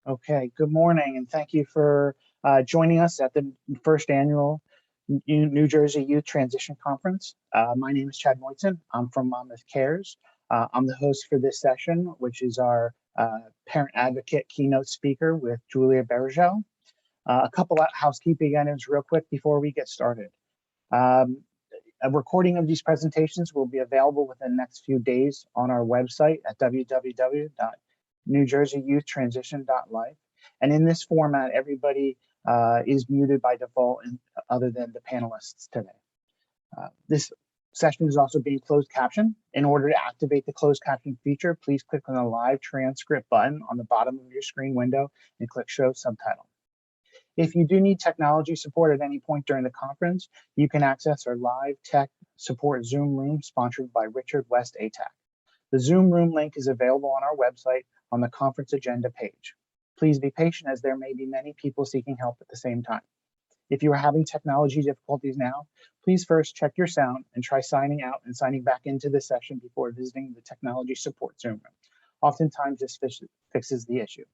Okay, good morning, and thank you for joining us at the first annual New Jersey Youth Transition Conference. My name is Chad Moitzen. I'm from Monmouth Cares. I'm the host for this session, which is our parent advocate keynote speaker with Julia Barugel. A couple of housekeeping items real quick before we get started. A recording of these presentations will be available within the next few days on our website at www.newjerseyyouth.transition.life. And in this format, everybody is muted by default, other than the panelists today. This session is also being closed captioned. In order to activate the closed caption feature, please click on the live transcript button on the bottom of your screen window and click show subtitle. If you do need technology support at any point during the conference, you can access our live tech support Zoom room sponsored by Richard West ATAC. The Zoom room link is available on our website on the conference agenda page. Please be patient, as there may be many people seeking help at the same time. If you are having technology difficulties now, please first check your sound and try signing out and signing back into the session before visiting the technology support Zoom room. Oftentimes this fixes the issue.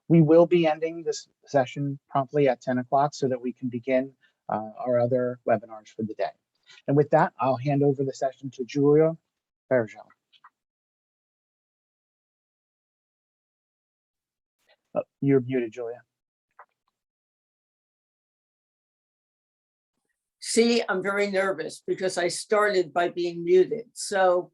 We will be ending this session promptly at 10 o'clock so that we can begin our other webinars for the day. And with that, I'll hand over the session to Julia Barugel. Oh, you're muted, Julia. See, I'm very nervous because I started by being muted. So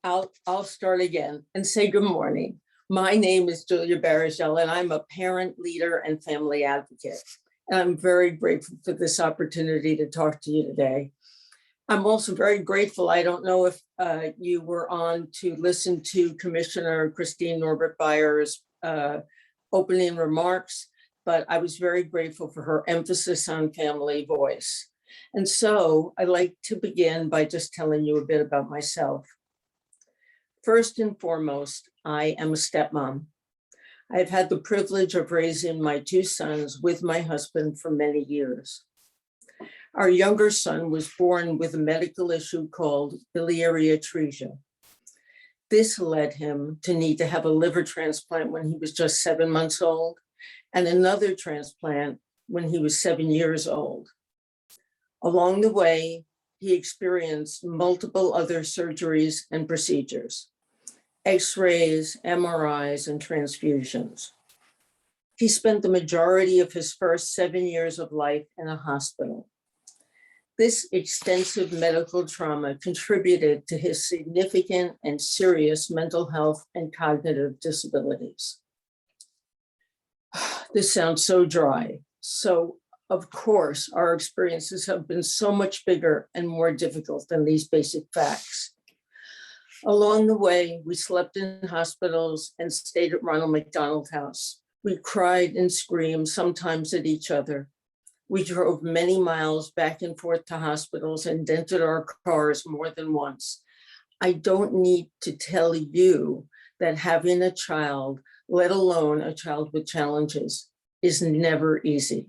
I'll start again and say good morning. My name is Julia Barugel, and I'm a parent, leader, and family advocate. And I'm very grateful for this opportunity to talk to you today. I'm also very grateful. I don't know if you were on to listen to Commissioner Christine Norbert-Bayer's opening remarks, but I was very grateful for her emphasis on family voice. And so I'd like to begin by just telling you a bit about myself. First and foremost, I am a stepmom. I've had the privilege of raising my two sons with my husband for many years. Our younger son was born with a medical issue called biliary atresia. This led him to need to have a liver transplant when he was just 7 months old, and another transplant when he was 7 years old. Along the way, he experienced multiple other surgeries and procedures, X-rays, MRIs, and transfusions. He spent the majority of his first 7 years of life in a hospital. This extensive medical trauma contributed to his significant and serious mental health and cognitive disabilities. This sounds so dry. So, of course, our experiences have been so much bigger and more difficult than these basic facts. Along the way, we slept in hospitals and stayed at Ronald McDonald House. We cried and screamed, sometimes at each other. We drove many miles back and forth to hospitals and dented our cars more than once. I don't need to tell you that having a child, let alone a child with challenges, is never easy.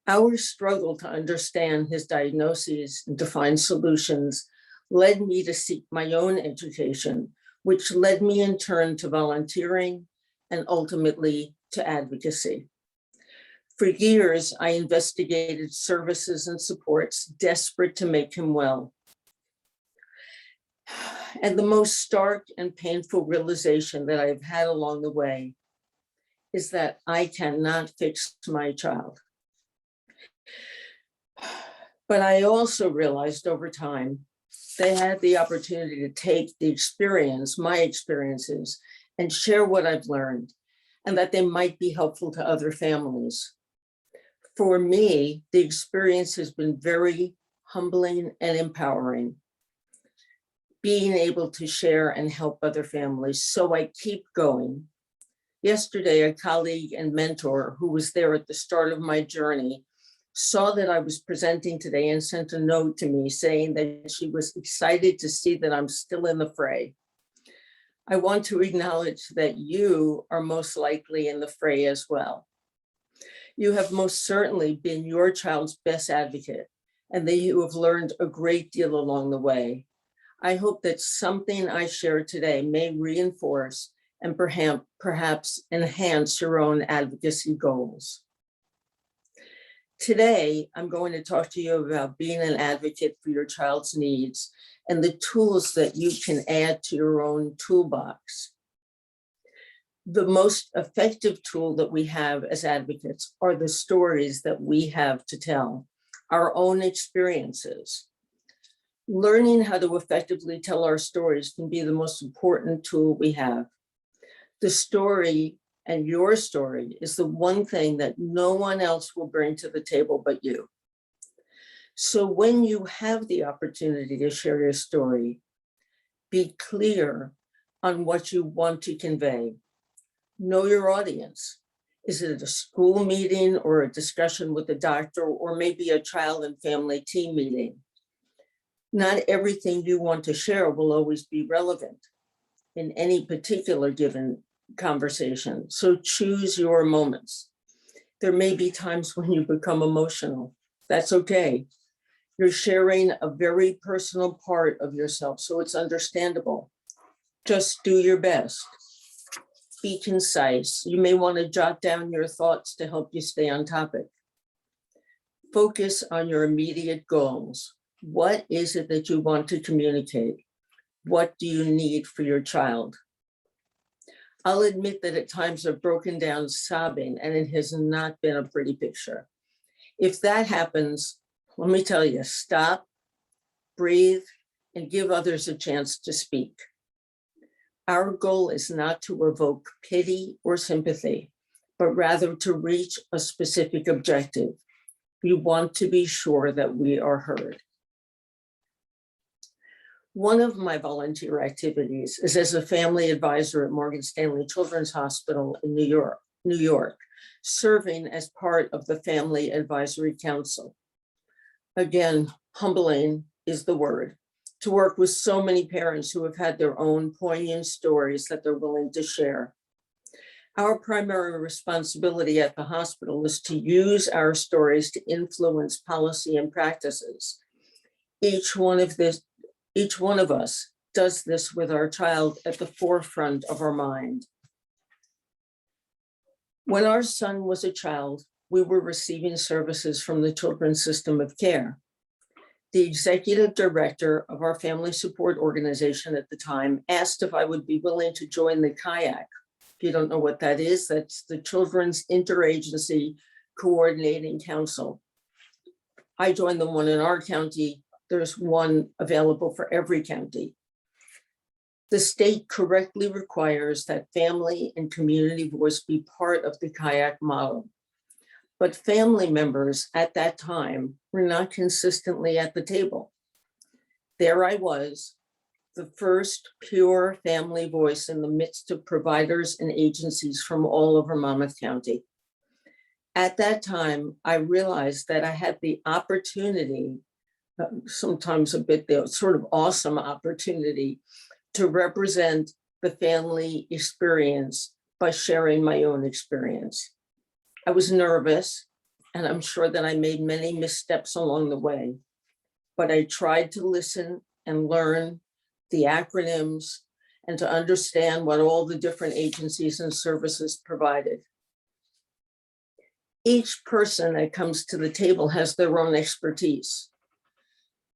Our struggle to understand his diagnoses and to find solutions led me to seek my own education, which led me in turn to volunteering and ultimately to advocacy. For years, I investigated services and supports desperate to make him well. And the most stark and painful realization that I've had along the way is that I cannot fix my child. But I also realized over time, they had the opportunity to take the experience, my experiences, and share what I've learned, and that they might be helpful to other families. For me, the experience has been very humbling and empowering, being able to share and help other families. So I keep going. Yesterday, a colleague and mentor who was there at the start of my journey saw that I was presenting today and sent a note to me saying that she was excited to see that I'm still in the fray. I want to acknowledge that you are most likely in the fray as well. You have most certainly been your child's best advocate, and that you have learned a great deal along the way. I hope that something I share today may reinforce and perhaps enhance your own advocacy goals. Today, I'm going to talk to you about being an advocate for your child's needs and the tools that you can add to your own toolbox. The most effective tool that we have as advocates are the stories that we have to tell, our own experiences. Learning how to effectively tell our stories can be the most important tool we have. The story and your story is the one thing that no one else will bring to the table but you. So when you have the opportunity to share your story, be clear on what you want to convey. Know your audience. Is it a school meeting or a discussion with a doctor, or maybe a child and family team meeting? Not everything you want to share will always be relevant in any particular given conversation. So choose your moments. There may be times when you become emotional. That's okay. You're sharing a very personal part of yourself, so it's understandable. Just do your best. Be concise. You may want to jot down your thoughts to help you stay on topic. Focus on your immediate goals. What is it that you want to communicate? What do you need for your child? I'll admit that at times I've broken down sobbing, and it has not been a pretty picture. If that happens, let me tell you, stop, breathe, and give others a chance to speak. Our goal is not to evoke pity or sympathy, but rather to reach a specific objective. We want to be sure that we are heard. One of my volunteer activities is as a family advisor at Morgan Stanley Children's Hospital in New York, serving as part of the Family Advisory Council. Again, humbling is the word, to work with so many parents who have had their own poignant stories that they're willing to share. Our primary responsibility at the hospital is to use our stories to influence policy and practices. Each one of us does this with our child at the forefront of our mind. When our son was a child, we were receiving services from the Children's System of Care. The executive director of our family support organization at the time asked if I would be willing to join the Kayak. If you don't know what that is, that's the Children's Interagency Coordinating Council. I joined the one in our county. There's one available for every county. The state correctly requires that family and community voice be part of the Kayak model. But family members at that time were not consistently at the table. There I was, the first pure family voice in the midst of providers and agencies from all over Monmouth County. At that time, I realized that I had the opportunity, sometimes a bit the sort of awesome opportunity, to represent the family experience by sharing my own experience. I was nervous, and I'm sure that I made many missteps along the way, but I tried to listen and learn the acronyms and to understand what all the different agencies and services provided. Each person that comes to the table has their own expertise.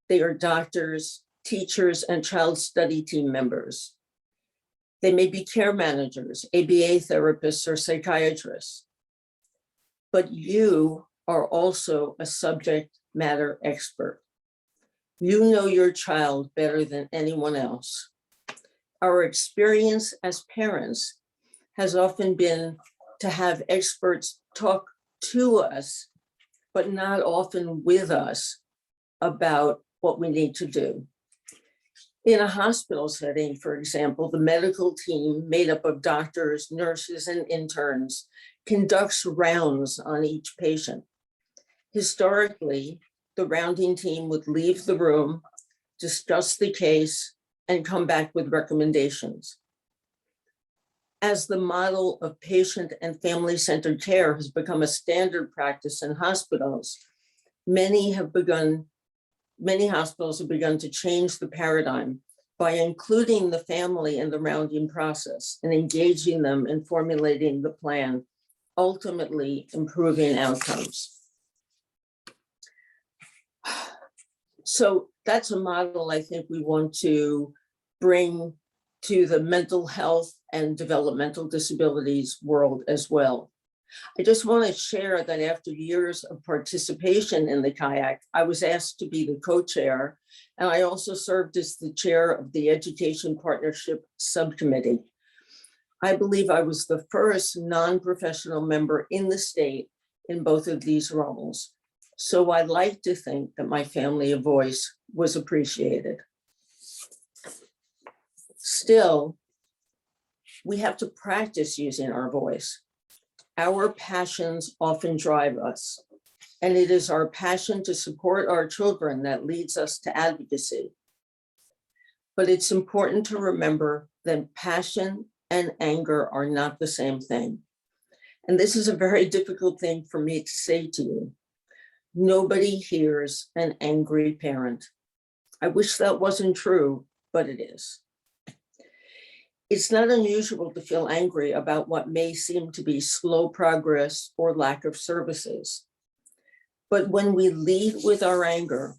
They are doctors, teachers, and child study team members. They may be care managers, ABA therapists, or psychiatrists. But you are also a subject matter expert. You know your child better than anyone else. Our experience as parents has often been to have experts talk to us, but not often with us about what we need to do. In a hospital setting, for example, the medical team made up of doctors, nurses, and interns conducts rounds on each patient. Historically, the rounding team would leave the room, discuss the case, and come back with recommendations. As the model of patient and family-centered care has become a standard practice in hospitals, many hospitals have begun to change the paradigm by including the family in the rounding process and engaging them in formulating the plan, ultimately improving outcomes. So that's a model I think we want to bring to the mental health and developmental disabilities world as well. I just want to share that after years of participation in the kayak, I was asked to be the co-chair, and I also served as the chair of the Education Partnership Subcommittee. I believe I was the first non-professional member in the state in both of these roles. So I like to think that my family of voice was appreciated. Still, we have to practice using our voice. Our passions often drive us, and it is our passion to support our children that leads us to advocacy. But it's important to remember that passion and anger are not the same thing. And this is a very difficult thing for me to say to you. Nobody hears an angry parent. I wish that wasn't true, but it is. It's not unusual to feel angry about what may seem to be slow progress or lack of services. But when we lead with our anger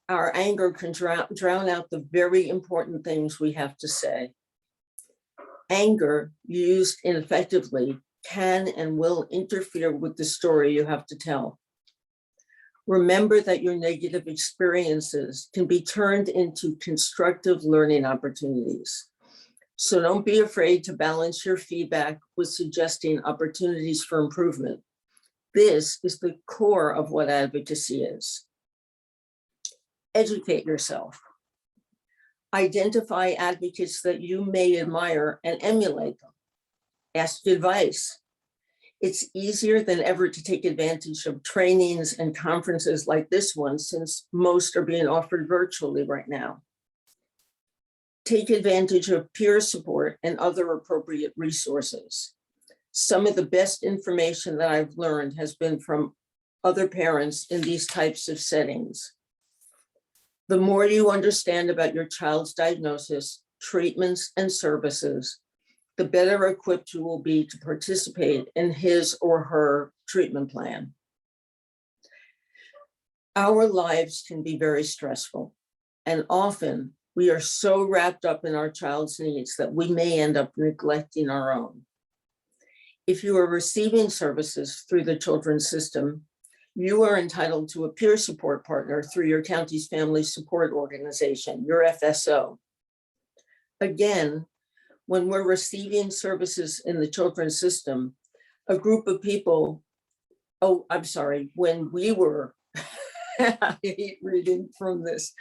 can drown out the very important things we have to say. Anger used ineffectively can and will interfere with the story you have to tell. Remember that your negative experiences can be turned into constructive learning opportunities. So don't be afraid to balance your feedback with suggesting opportunities for improvement. This is the core of what advocacy is. Educate yourself. Identify advocates that you may admire and emulate them. Ask advice. It's easier than ever to take advantage of trainings and conferences like this one, since most are being offered virtually right now. Take advantage of peer support and other appropriate resources. Some of the best information that I've learned has been from other parents in these types of settings. The more you understand about your child's diagnosis, treatments, and services, the better equipped you will be to participate in his or her treatment plan. Our lives can be very stressful, and often we are so wrapped up in our child's needs that we may end up neglecting our own. If you are receiving services through the children's system, you are entitled to a peer support partner through your county's family support organization, your FSO. Again, when we're receiving services in the children's system, a group of people, when we were, I hate reading from this,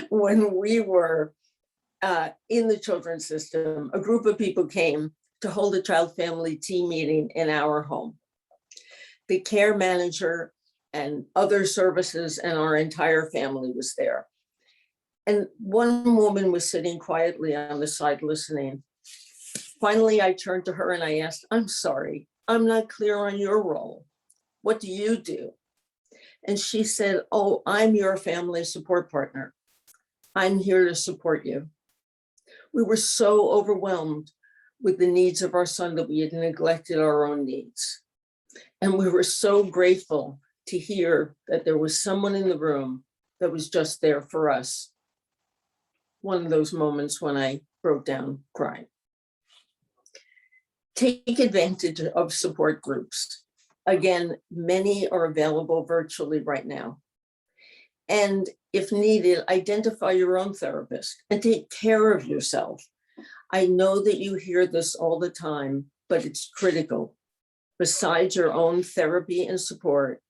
when we were in the children's system, a group of people came to hold a child family team meeting in our home. The care manager and other services and our entire family was there. And one woman was sitting quietly on the side listening. Finally, I turned to her and I asked, "I'm sorry, I'm not clear on your role. What do you do?" And she said, "Oh, I'm your family support partner. I'm here to support you." We were so overwhelmed with the needs of our son that we had neglected our own needs. And we were so grateful to hear that there was someone in the room that was just there for us. One of those moments when I broke down crying. Take advantage of support groups. Again, many are available virtually right now. And if needed, identify your own therapist and take care of yourself. I know that you hear this all the time, but it's critical. Besides your own therapy and support,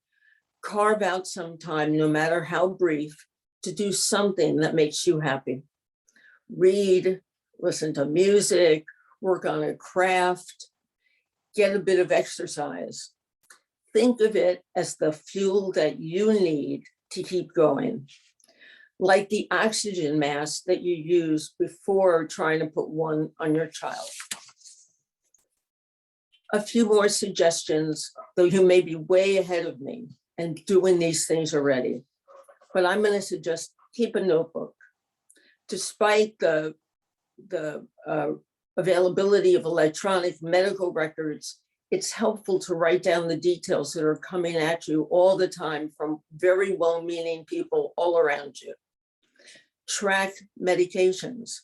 carve out some time, no matter how brief, to do something that makes you happy. Read, listen to music, work on a craft, get a bit of exercise. Think of it as the fuel that you need to keep going, like the oxygen mask that you use before trying to put one on your child. A few more suggestions, though you may be way ahead of me and doing these things already, but I'm going to suggest keep a notebook. despite the availability of electronic medical records, it's helpful to write down the details that are coming at you all the time from very well-meaning people all around you. Track medications.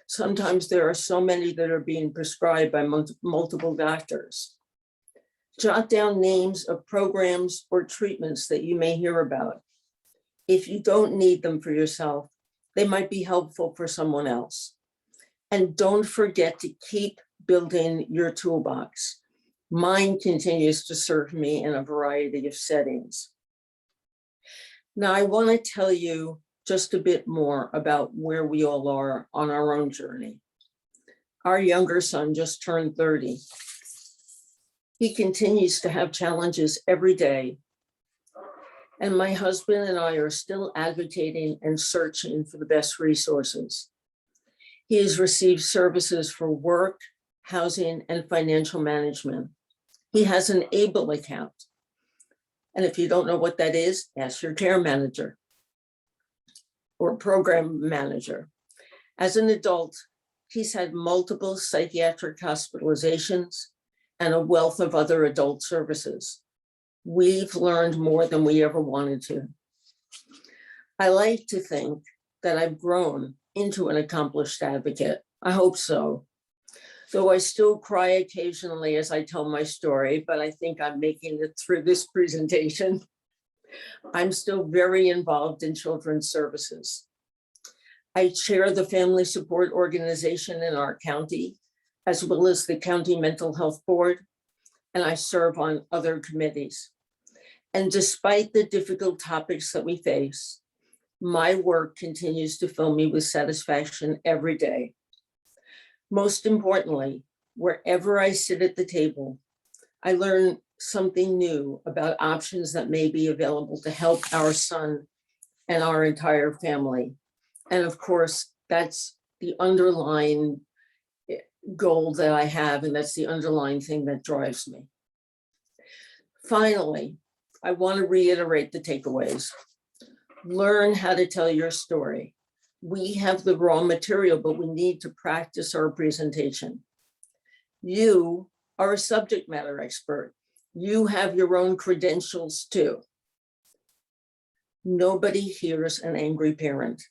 Sometimes there are so many that are being prescribed by multiple doctors. Jot down names of programs or treatments that you may hear about. If you don't need them for yourself, they might be helpful for someone else. And don't forget to keep building your toolbox. Mine continues to serve me in a variety of settings. Now, I want to tell you just a bit more about where we all are on our own journey. Our younger son just turned 30. He continues to have challenges every day. And my husband and I are still advocating and searching for the best resources. He has received services for work, housing, and financial management. He has an ABLE account. And if you don't know what that is, ask your care manager or program manager. As an adult, he's had multiple psychiatric hospitalizations and a wealth of other adult services. We've learned more than we ever wanted to. I like to think that I've grown into an accomplished advocate. I hope so. Though I still cry occasionally as I tell my story, but I think I'm making it through this presentation. I'm still very involved in children's services. I chair the family support organization in our county, as well as the county mental health board, and I serve on other committees. And despite the difficult topics that we face, my work continues to fill me with satisfaction every day. Most importantly, wherever I sit at the table, I learn something new about options that may be available to help our son and our entire family. And of course, that's the underlying goal that I have, and that's the underlying thing that drives me. Finally, I want to reiterate the takeaways. Learn how to tell your story. We have the raw material, but we need to practice our presentation. You are a subject matter expert. You have your own credentials too. Nobody hears an angry parent.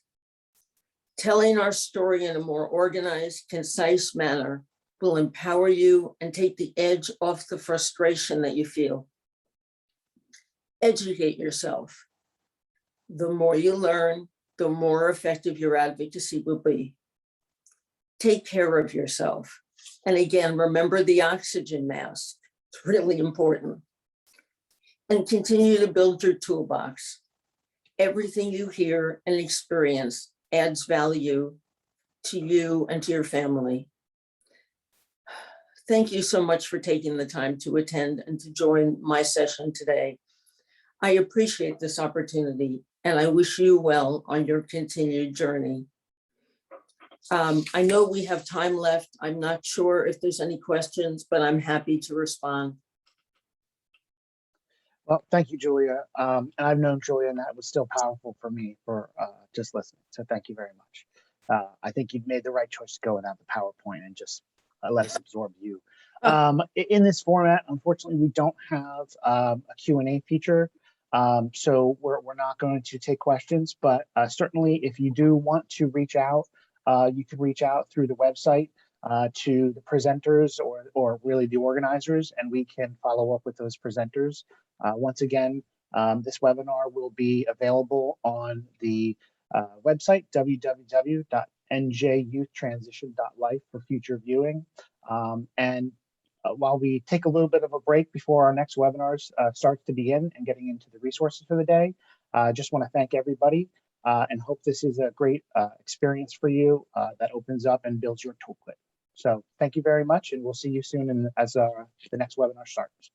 Telling our story in a more organized, concise manner will empower you and take the edge off the frustration that you feel. Educate yourself. The more you learn, the more effective your advocacy will be. Take care of yourself. And again, remember the oxygen mask. It's really important. And continue to build your toolbox. Everything you hear and experience adds value to you and to your family. Thank you so much for taking the time to attend and to join my session today. I appreciate this opportunity, and I wish you well on your continued journey. I know we have time left. I'm not sure if there's any questions, but I'm happy to respond. Well, thank you, Julia. And I've known Julia, and that was still powerful for me for just listening. So thank you very much. I think you've made the right choice to go without the PowerPoint and just let us absorb you. In this format, unfortunately, we don't have a Q&A feature. So we're not going to take questions, but certainly if you do want to reach out, you can reach out through the website to the presenters or really the organizers, and we can follow up with those presenters. Once again, this webinar will be available on the website, www.njyouth-transition.life for future viewing. While we take a little bit of a break before our next webinars starts to begin and getting into the resources for the day, just want to thank everybody and hope this is a great experience for you that opens up and builds your toolkit. So thank you very much, and we'll see you soon as the next webinar starts.